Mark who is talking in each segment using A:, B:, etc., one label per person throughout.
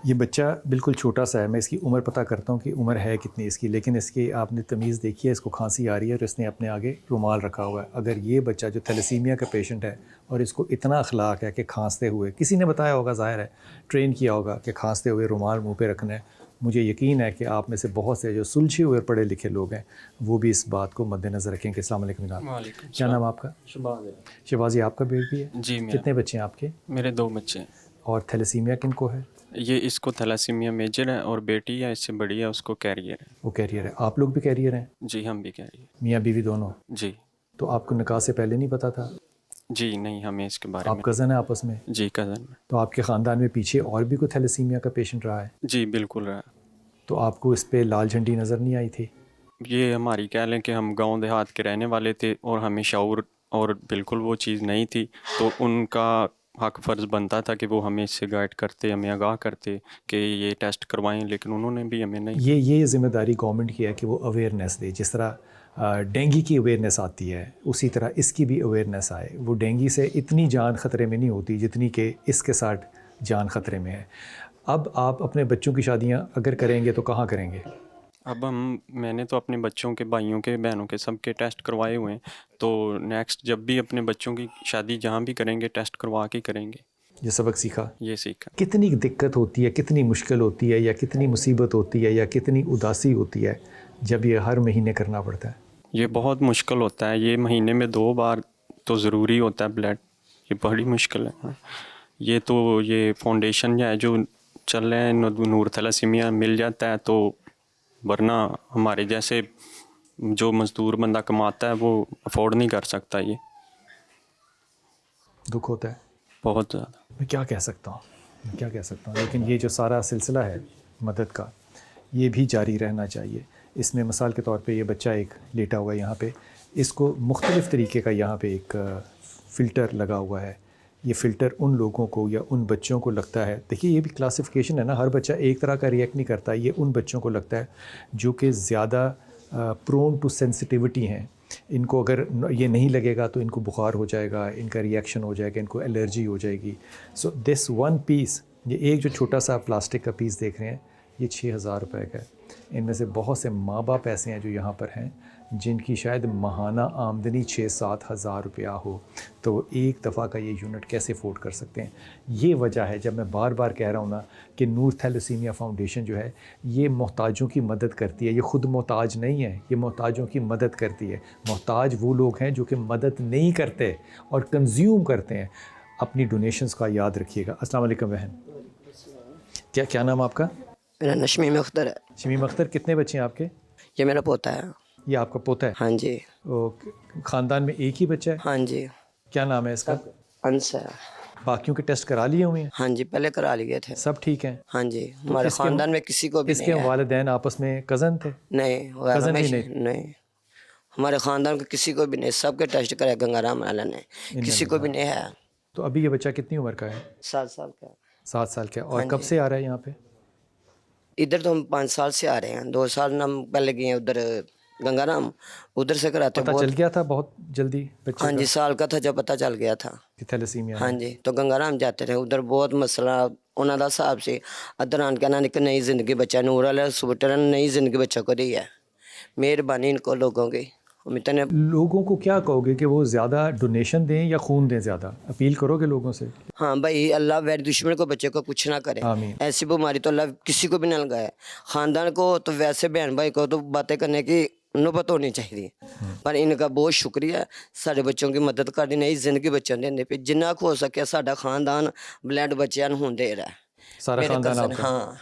A: یہ بچہ بالکل چھوٹا سا ہے، میں اس کی عمر پتہ کرتا ہوں کہ عمر ہے کتنی اس کی، لیکن اس کی آپ نے تمیز دیکھی ہے، اس کو کھانسی آ رہی ہے اور اس نے اپنے آگے رومال رکھا ہوا ہے۔ اگر یہ بچہ جو تھیلیسیمیا کا پیشنٹ ہے اور اس کو اتنا اخلاق ہے کہ کھانستے ہوئے، کسی نے بتایا ہوگا، ظاہر ہے ٹرین کیا ہوگا کہ کھانستے ہوئے رومال منہ پہ رکھنا ہے، مجھے یقین ہے کہ آپ میں سے بہت سے جو سلجھے ہوئے پڑھے لکھے لوگ ہیں وہ بھی اس بات کو مد نظر رکھیں کہ السلام علیکم جناب، کیا نام آپ کا؟ شہباز۔ یہ آپ کا بیٹ بھی ہے؟
B: جی
A: کتنے بچے ہیں آپ کے؟
B: میرے 2 بچے ہیں۔
A: اور تھیلیسیمیا کن کو ہے؟
B: یہ اس کو تھیلیسیمیا میجر ہے اور بیٹی ہے اس سے بڑی ہے، اس کو کیریئر ہے۔
A: وہ کیریئر ہے، آپ لوگ بھی کیریئر ہیں؟
B: جی ہم بھی کیریئر۔
A: میاں بیوی دونوں؟
B: جی
A: تو آپ کو نکاح سے پہلے نہیں پتا تھا؟
B: جی نہیں، ہمیں اس کے بارے
A: آپ
B: میں۔
A: کزن ہیں آپس میں؟
B: جی کزن میں۔
A: تو آپ کے خاندان میں پیچھے اور بھی کوئی تھیلیسیمیا کا پیشنٹ رہا ہے؟
B: جی بالکل رہا۔
A: تو آپ کو اس پہ لال جھنڈی نظر نہیں آئی تھی؟
B: یہ ہماری کہہ لیں کہ ہم گاؤں دیہات کے رہنے والے تھے اور ہمیں شعور اور بالکل وہ چیز نہیں تھی، تو ان کا حق فرض بنتا تھا کہ وہ ہمیں اس سے گائیڈ کرتے، ہمیں آگاہ کرتے کہ یہ ٹیسٹ کروائیں، لیکن انہوں نے بھی ہمیں نہیں۔
A: یہ ذمہ داری گورنمنٹ کی ہے کہ وہ اویئرنیس دے، جس طرح ڈینگی کی اویئرنیس آتی ہے اسی طرح اس کی بھی اویئرنیس آئے۔ وہ ڈینگی سے اتنی جان خطرے میں نہیں ہوتی جتنی کہ اس کے ساتھ جان خطرے میں ہے۔ اب آپ اپنے بچوں کی شادیاں اگر کریں گے تو کہاں کریں گے؟
B: اب میں نے تو اپنے بچوں کے، بھائیوں کے، بہنوں کے، سب کے ٹیسٹ کروائے ہوئے ہیں، تو نیکسٹ جب بھی اپنے بچوں کی شادی جہاں بھی کریں گے ٹیسٹ کروا کے کریں گے۔
A: یہ سبق سیکھا؟
B: یہ سیکھا۔
A: کتنی دقت ہوتی ہے، کتنی مشکل ہوتی ہے، یا کتنی مصیبت ہوتی ہے، یا کتنی اداسی ہوتی ہے جب یہ ہر مہینے کرنا پڑتا ہے؟
B: یہ بہت مشکل ہوتا ہے، یہ مہینے میں 2 بار تو ضروری ہوتا ہے بلڈ، یہ بڑی مشکل ہے۔ یہ تو یہ فاؤنڈیشن ہے جو چل رہے ہیں، نور تھیلیسیمیا مل جاتا ہے تو، ورنہ ہمارے جیسے جو مزدور بندہ کماتا ہے وہ افورڈ نہیں کر سکتا۔ یہ
A: دکھ ہوتا ہے
B: بہت زیادہ۔
A: میں کیا کہہ سکتا ہوں، لیکن یہ جو سارا سلسلہ ہے مدد کا، یہ بھی جاری رہنا چاہیے۔ اس میں مثال کے طور پہ یہ بچہ ایک لیٹا ہوا ہے یہاں پہ، اس کو مختلف طریقے کا یہاں پہ ایک فلٹر لگا ہوا ہے۔ یہ فلٹر ان لوگوں کو یا ان بچوں کو لگتا ہے، دیکھیے یہ بھی کلاسیفیکیشن ہے نا، ہر بچہ ایک طرح کا ریئیکٹ نہیں کرتا، یہ ان بچوں کو لگتا ہے جو کہ زیادہ پرون ٹو سینسٹیوٹی ہیں۔ ان کو اگر یہ نہیں لگے گا تو ان کو بخار ہو جائے گا، ان کا ریئیکشن ہو جائے گا، ان کو الرجی ہو جائے گی۔ سو دس ون پیس، یہ ایک جو چھوٹا سا پلاسٹک کا پیس دیکھ رہے ہیں، یہ 6,000 روپے کا ہے۔ ان میں سے بہت سے ماں باپ ایسے ہیں جو یہاں پر ہیں جن کی شاید ماہانہ آمدنی 6-7 ہزار روپیہ ہو، تو ایک دفعہ کا یہ یونٹ کیسے افورڈ کر سکتے ہیں؟ یہ وجہ ہے جب میں بار بار کہہ رہا ہوں نا کہ نور تھیلیسیمیا فاؤنڈیشن جو ہے یہ محتاجوں کی مدد کرتی ہے۔ یہ خود محتاج نہیں ہے، یہ محتاجوں کی مدد کرتی ہے۔ محتاج وہ لوگ ہیں جو کہ مدد نہیں کرتے اور کنزیوم کرتے ہیں۔ اپنی ڈونیشنز کا یاد رکھیے گا۔ السلام علیکم بہن، کیا نام آپ کا؟
C: میرا نام شمیم اختر ہے۔
A: شمیم اختر، کتنے بچے ہیں آپ کے؟
C: یہ میرا پوتا ہے۔
A: یہ آپ کا پوتا ہے؟
C: ہاں جی۔
A: خاندان میں ایک ہی بچہ ہے؟
C: ہاں جی۔
A: کیا نام ہے اس کا؟
C: انس ہے۔
A: باقیوں کے ٹیسٹ کرا لیے ہوئے ہیں؟
C: ہاں جی، پہلے کرا لیے تھے۔
A: سب ٹھیک ہیں؟
C: ہاں جی، ہمارے خاندان میں کسی کو بھی
A: اس کے والدین آپس میں کزن تھے؟
C: نہیں، نہیں، ہمارے خاندان کے کسی کو بھی نہیں، سب کے ٹیسٹ کرے گنگا رام والا نے، کسی کو بھی نہیں ہے۔
A: تو ابھی یہ بچہ کتنی عمر کا ہے؟
C: 7 سال کا۔
A: 7 سال کا۔ اور کب سے آ رہا ہے یہاں پہ؟
C: ادھر تو ہم 5 سال سے آ رہے ہیں، 2 سال ہم پہلے گئے ہیں ادھر گنگا رام، ادھر سے کراتے۔
A: پتہ چل گیا تھا بہت جلدی بچے؟
C: ہاں جی، سال کا تھا جب پتہ چل گیا تھا
A: تھیلیسیمیا۔
C: ہاں جی، تو گنگا رام جاتے رہے، ادھر بہت مسئلہ انہوں دا صاحب سے ادھر آن کے کہ نئی زندگی بچہ نور علیہ سبٹر نئی زندگی بچوں کو دی ہے۔ مہربانی ان کو لوگوں کی۔
A: لوگوں کو کیا کہو گے کہ وہ زیادہ ڈونیشن دیں یا خون دیں؟ زیادہ اپیل کرو گے لوگوں سے؟
C: ہاں بھائی، اللہ ویر دشمن کو بچے کو کچھ نہ کرے،
A: آمین۔
C: ایسی بیماری تو اللہ کسی کو بھی نہ لگائے۔ خاندان کو تو ویسے بہن بھائی کو تو باتیں کرنے کی نوبت ہونی چاہیے، پر ان کا بہت شکریہ، سارے بچوں کی مدد کر دی، نئی زندگی بچوں دینے پہ جنہ کو ہو سکے ساڈا خاندان بلڈ بچیاں ہوں دے رہا ہے۔
A: سارا خاندان آپ کا؟
C: ہاں،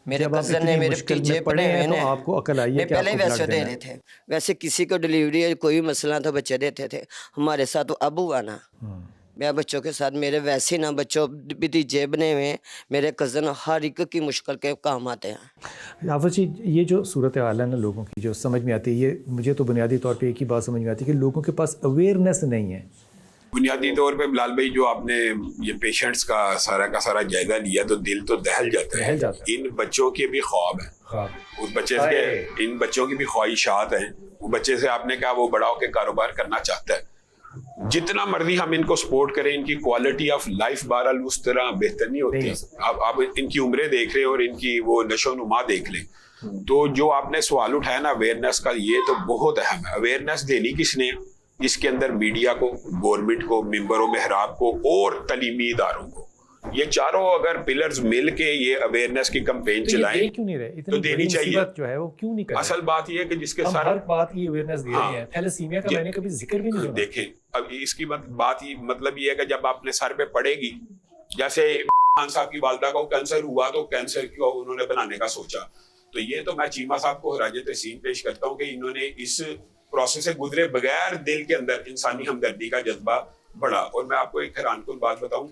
C: میرے کزن نے میرے بھتیجے پڑھے ہوئے ہیں،
A: آپ کو عقل آئی ہے کہ
C: پہلے ویسے دے رہے تھے، ویسے کسی کو ڈلیوری کوئی مسئلہ تھا بچے دیتے تھے، ہمارے ساتھ ابو آنا میں بچوں کے ساتھ میرے ویسے نہ بچوں بھتیجے بنے ہوئے، میرے کزن ہر ایک کی مشکل کے کام آتے ہیں۔
A: حافظ جی، یہ جو صورت حال ہے نا لوگوں کی جو سمجھ میں آتی ہے، یہ مجھے تو بنیادی طور پہ ایک ہی بات سمجھ میں آتی ہے کہ لوگوں کے پاس اویئرنیس نہیں ہے۔
D: بنیادی طور پہ بلال بھائی جو آپ نے یہ پیشنٹس کا سارا جائزہ لیا تو دل تو دہل جاتا ہے۔ ان بچوں کے بھی خواب ہیں، اس بچے سے ان بچوں کی بھی خواہشات ہیں۔ وہ بچے سے آپ نے کہا وہ بڑا ہو کے کاروبار کرنا چاہتا ہے، जितना मर्जी हम इनको सपोर्ट करें, इनकी क्वालिटी ऑफ लाइफ बहरहाल उस तरह बेहतर नहीं होती। आप इनकी उम्रें देख रहे हैं और इनकी वो नशो नुमा देख लें। तो जो आपने सवाल उठाया ना अवेयरनेस का, ये तो बहुत अहम है। अवेयरनेस देनी किसने है? इसके अंदर मीडिया को, गवर्नमेंट को, मेंबरों मेहराब को और तलीमी इदारों को, ये चारों अगर पिलर्स मिल के ये अवेयरनेस की कैंपेन चलाएं
A: क्यों नहीं रहे?
D: तो देनी चाहिए।
A: जो है वो क्यों नहीं कर रहे?
D: असल बात ये है कि जिसके
A: हम
D: साथ
A: हर बात की अवेयरनेस दे रहे हैं, थैलेसीमिया का मैंने कभी जिक्र भी नहीं सुना।
D: देखें, अब इसकी बात ही मतलब ये है कि जब आपने सर पे पड़ेगी, जैसे खान साहब की वालदा को कैंसर हुआ तो कैंसर को उन्होंने बनाने का सोचा, तो ये तो मैं चीमा साहब को हराजे तहसीन पेश करता हूँ कि इन्होंने इस प्रोसेस से गुजरे बगैर दिल के अंदर इंसानी हमदर्दी का जज्बा बढ़ा। और मैं आपको एक हैरानकुन बात बताऊं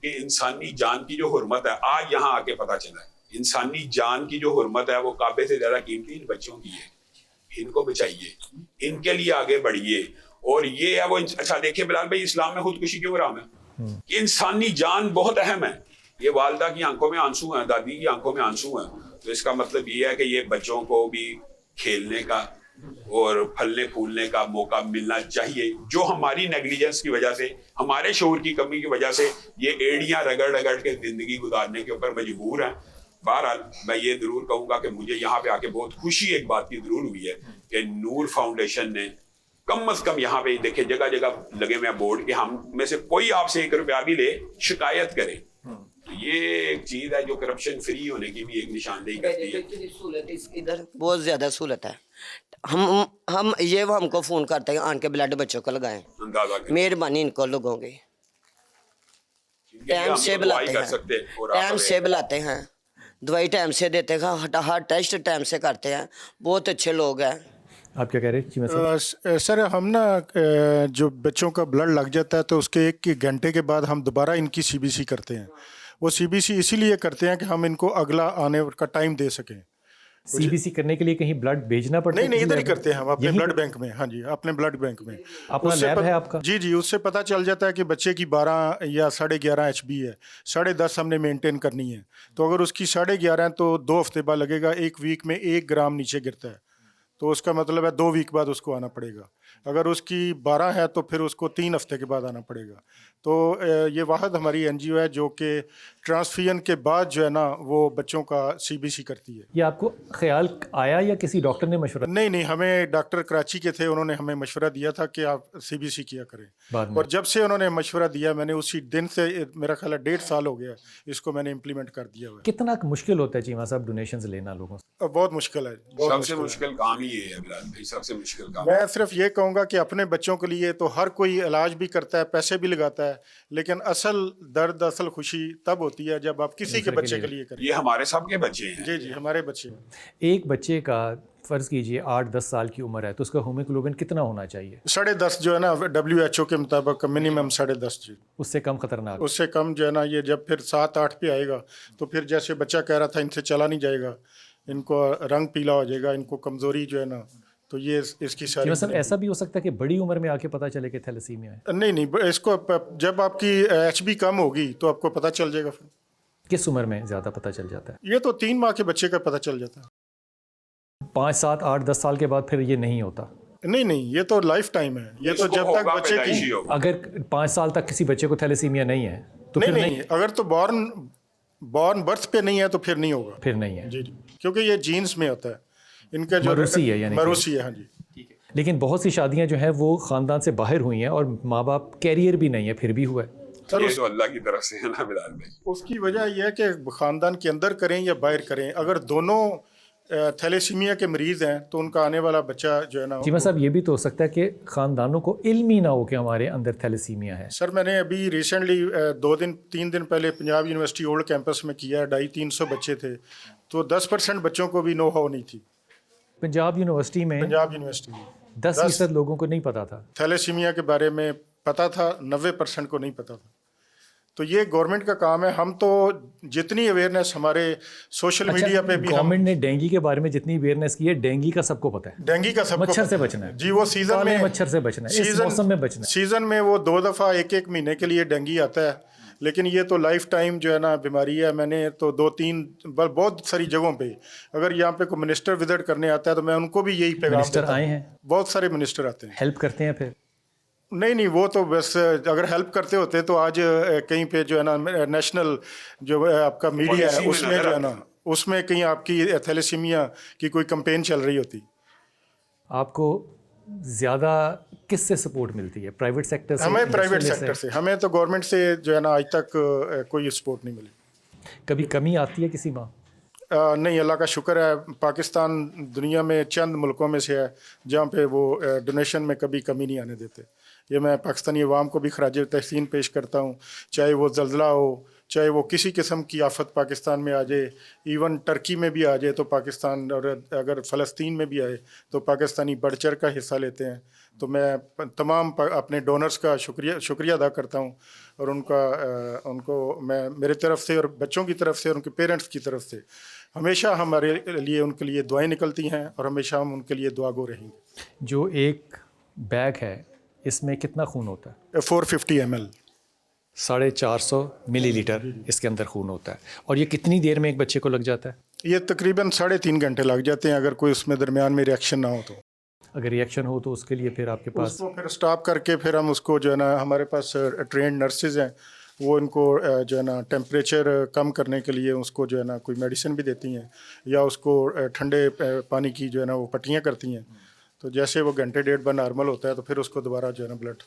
D: कि इंसानी जान की जो हुर्मत है, आज यहाँ आके पता चला है, इंसानी जान की जो हुर्मत है वो काबे से ज्यादा कीमती इन बच्चों की है। इनको बचाइए, इनके लिए आगे बढ़िए। और ये है वो अच्छा देखिए बिलाल भाई, इस्लाम में खुदकुशी क्यों हराम है? इंसानी जान बहुत अहम है। ये वालदा की आंखों में आंसू हैं, दादी की आंखों में आंसू हैं, तो इसका मतलब ये है कि ये बच्चों को भी खेलने का और फलने फूलने का मौका मिलना चाहिए। जो हमारी नेग्लिजेंस की वजह से, हमारे शऊर की कमी की वजह से ये एड़ियां रगड़ रगड़ के जिंदगी गुजारने के ऊपर मजबूर हैं। बहरहाल मैं ये जरूर कहूंगा कि मुझे यहाँ पे आके बहुत खुशी एक बात की जरूर हुई है कि नूर फाउंडेशन ने कम से कम यहाँ पे देखे जगह जगह लगे हुए बोर्ड कि हम में से कोई आपसे 1 रुपया भी ले शिकायत करे। तो ये एक चीज है जो करप्शन फ्री होने की भी एक निशानदेही करती है।
C: इधर बहुत ज्यादा सहूलत है। हम ये वो हमको फोन करते हैं आन के ब्लड बच्चों को लगाएं,
D: अंदाजा करें।
C: मेहरबानी इनको लोगों की टाइम से बुलाते हैं, टाइम से बुलाते हैं, दवाई टाइम से देते हैं, हर टेस्ट टाइम से करते हैं, बहुत अच्छे लोग हैं।
A: आप क्या कह रहे हैं चीमा साहब?
E: सर हम ना जो बच्चों का ब्लड लग जाता है तो उसके 1 घंटे के बाद हम दोबारा इनकी CBC करते हैं। वो CBC इसीलिए करते हैं कि हम इनको अगला आने का टाइम दे सकें।
A: CBC करने के लिए कहीं ब्लड भेजना पड़ता है?
E: नहीं, इधर ही करते हैं हम अपने ब्लड बैंक में। हाँ जी, अपने ब्लड बैंक में।
A: अपना लैब है आपका?
E: जी, उससे पता चल जाता है कि बच्चे की 12 या 11.5 HB है, 10.5 हमने मेंटेन करनी है। तो अगर उसकी 11.5 है तो 2 हफ्ते बाद लगेगा, 1 वीक में 1 ग्राम नीचे गिरता है, तो उसका मतलब है 2 वीक बाद उसको आना पड़ेगा। अगर उसकी 12 है तो फिर उसको 3 हफ्ते के बाद आना पड़ेगा। तो ये वाहद हमारी NGO है जो कि ट्रांसफ्यूजन के बाद जो है ना वो बच्चों का CBC करती है।
A: ये आपको ख्याल आया या किसी डॉक्टर ने मशवरा?
E: नहीं, हमें डॉक्टर कराची के थे, उन्होंने हमें मशवरा दिया था कि आप CBC किया करें। और जब से उन्होंने मशवरा दिया, मैंने उसी दिन से, मेरा ख्याल है 1.5 साल हो गया, इसको मैंने इम्प्लीमेंट कर दिया हुआ।
A: कितना मुश्किल होता है चीमा साहब डोनेशंस लेना लोगों से?
E: बहुत मुश्किल है,
D: सबसे मुश्किल काम ही है बिलाल भाई, सबसे मुश्किल काम।
E: मैं सिर्फ ये कहूँगा कि अपने बच्चों के लिए तो हर कोई इलाज भी करता है, पैसे भी लगाता है, लेकिन असल दर्द, असल खुशी तब होती है जब आप किसी के बच्चे के लिए करें।
D: ये हमारे सबके बच्चे हैं।
E: जी, हमारे बच्चे।
A: एक बच्चे का फ़र्ज़ कीजिए 8-10 साल की उम्र है तो उसका हीमोग्लोबिन कितना होना चाहिए?
E: 10.5 जो है ना WHO के मुताबिक मिनिमम 10.5 जी।
A: उससे कम खतरनाक?
E: उससे कम जो है ना, ये जब फिर 7-8 पे आएगा तो फिर जैसे बच्चा कह रहा था इनसे चला नहीं जाएगा, इनको रंग पीला हो जाएगा, इनको कमज़ोरी जो है ना, तो ये इसकी सारी।
A: मतलब ऐसा भी हो सकता है कि बड़ी उम्र में आके पता चले कि थैलेसीमिया है?
E: नहीं, इसको जब आपकी HB कम होगी तो आपको पता चल जाएगा। फिर
A: किस उम्र में ज़्यादा पता चल जाता है?
E: ये तो 3 माह के बच्चे का पता चल जाता है।
A: 5, 7, 8, 10 साल के बाद फिर ये नहीं होता?
E: नहीं, ये तो लाइफ टाइम है। ये तो जब तक बच्चे की,
A: अगर 5 साल तक किसी बच्चे को थैलेसीमिया नहीं है तो फिर
E: नहीं, अगर तो बॉर्न बर्थ पे नहीं है तो फिर नहीं होगा।
A: फिर नहीं है
E: जी, क्योंकि ये जीन्स में होता है, इनका जो
A: मरूसी है, यानी
E: मरूसी है। हाँ जी,
A: लेकिन बहुत सी शादियां जो हैं वो ख़ानदान से बाहर हुई हैं और माँ बाप कैरियर भी नहीं है, फिर भी हुआ है।
D: ये तो अल्लाह की तरफ से है ना बिलाल भाई।
E: उसकी वजह यह है कि ख़ानदान के अंदर करें या बाहर करें, अगर दोनों थैलेसीमिया के मरीज़ हैं तो उनका आने वाला बच्चा जो है ना।
A: चीमा साहब, ये भी तो हो सकता है कि ख़ानदानों को इल्म ही ना हो कि हमारे अंदर थैलेसीमिया है।
E: सर मैंने अभी रिसेंटली 3 दिन पहले पंजाब यूनिवर्सिटी ओल्ड कैंपस में किया, 250-300 बच्चे थे, तो 10% बच्चों को भी नो हाउ नहीं थी।
A: पंजाब यूनिवर्सिटी में 10% लोगों को नहीं पता था
E: थैलेसीमिया के बारे में। पता था 90% को नहीं पता था। तो ये गवर्नमेंट का काम है। हम तो जितनी अवेयरनेस हमारे सोशल मीडिया पे भी,
A: गवर्नमेंट ने डेंगू के बारे में जितनी अवेयरनेस की है, डेंगू का सबको पता है,
E: डेंगू का सबको
A: मच्छर से बचना है
E: जी। वो सीजन में
A: मच्छर से बचना है, इस मौसम में बचना है।
E: सीजन में वो 2 दफ़ा 1-1 महीने के लिए डेंगू आता है, लेकिन ये तो लाइफ टाइम जो है ना बीमारी है। मैंने तो 2-3 बहुत सारी जगहों पे, अगर यहाँ पे कोई मिनिस्टर विजिट करने आता है तो मैं उनको भी यही पैगाम देता हूं।
A: मिनिस्टर आए हैं,
E: बहुत सारे मिनिस्टर आते हैं,
A: हेल्प करते हैं, फिर
E: नहीं, वो तो बस अगर हेल्प करते होते तो आज कहीं पे जो है ना नेशनल जो आपका मीडिया है
D: पॉलिसी में
E: उसमें
D: नजर
E: जो है ना उसमें कहीं आपकी थैलेसीमिया की कोई कैंपेन चल रही होती।
A: आपको ज़्यादा किस से सपोर्ट मिलती है, प्राइवेट सेक्टर से,
E: हमें प्राइवेट
A: industrialist
E: सेक्टर से, हमें तो गवर्नमेंट से जो है ना आज तक कोई सपोर्ट नहीं मिली।
A: कभी कमी आती है किसी माह?
E: नहीं, अल्लाह का शुक्र है, पाकिस्तान दुनिया में चंद मुल्कों में से है जहाँ पे वो डोनेशन में कभी कमी नहीं आने देते। ये मैं पाकिस्तानी अवाम को भी खराज तहसीन पेश करता हूँ, चाहे वो ज़ल्ज़ला हो, चाहे वो किसी किस्म की आफत पाकिस्तान में आ जाए, इवन टर्की में भी आ जाए तो पाकिस्तान, और अगर फ़लस्तीन में भी आए तो पाकिस्तानी बढ़ चढ़ का हिस्सा लेते हैं। तो मैं तमाम अपने डोनर्स का शुक्रिया अदा करता हूँ, और उनको मैं मेरे तरफ से और बच्चों की तरफ से और उनके पेरेंट्स की तरफ से हमेशा हमारे लिए उनके लिए दुआएं निकलती हैं, और हमेशा हम उनके लिए दुआगो रहेंगे।
A: जो एक बैग है इसमें कितना खून होता है?
E: 450 ml।
A: 450 मिलीलीटर इसके अंदर खून होता है। और ये कितनी देर में एक बच्चे को लग जाता है?
E: ये तकरीबन 3.5 घंटे लग जाते हैं अगर कोई उसमें दरमियान में रिएक्शन ना हो तो।
A: अगर रिएक्शन हो तो उसके लिए फिर आपके पास
E: उसको फिर स्टॉप करके फिर हम उसको जो है ना, हमारे पास ट्रेंड नर्सेज हैं, वो इनको जो है ना टेम्परेचर कम करने के लिए उसको जो है ना कोई मेडिसिन भी देती हैं, या उसको ठंडे पानी की जो है ना वो पट्टियाँ करती हैं। तो जैसे वो घंटे डेढ़ बाद नॉर्मल होता है तो फिर उसको दोबारा जो है ना ब्लड